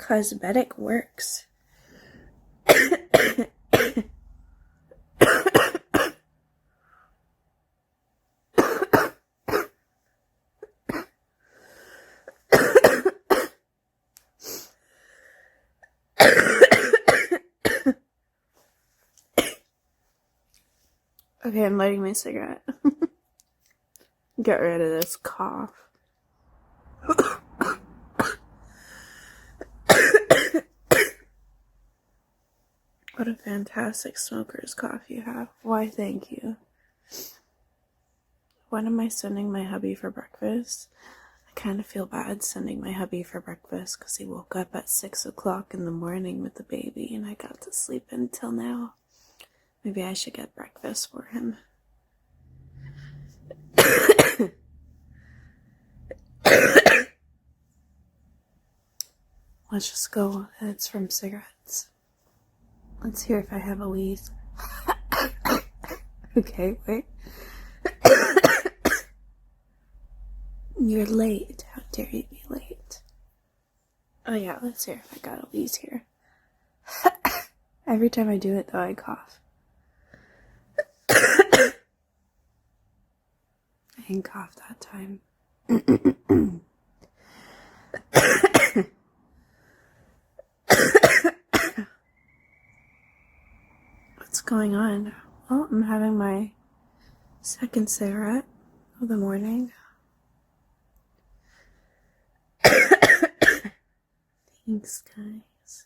cosmetic works. Okay, I'm lighting my cigarette. Get rid of this cough. What a fantastic smoker's cough you have. Why, thank you. When am I sending my hubby for breakfast? I kind of feel bad sending my hubby for breakfast because he woke up at 6 o'clock in the morning with the baby and I got to sleep until now. Maybe I should get breakfast for him. Let's just go. It's from cigarettes. Let's hear if I have a wheeze. Okay, wait. You're late. How dare you be late? Oh yeah, let's hear if I got a wheeze here. Every time I do it, though, I cough. I didn't cough that time. What's going on? Well, I'm having my second cigarette of the morning. Thanks, guys.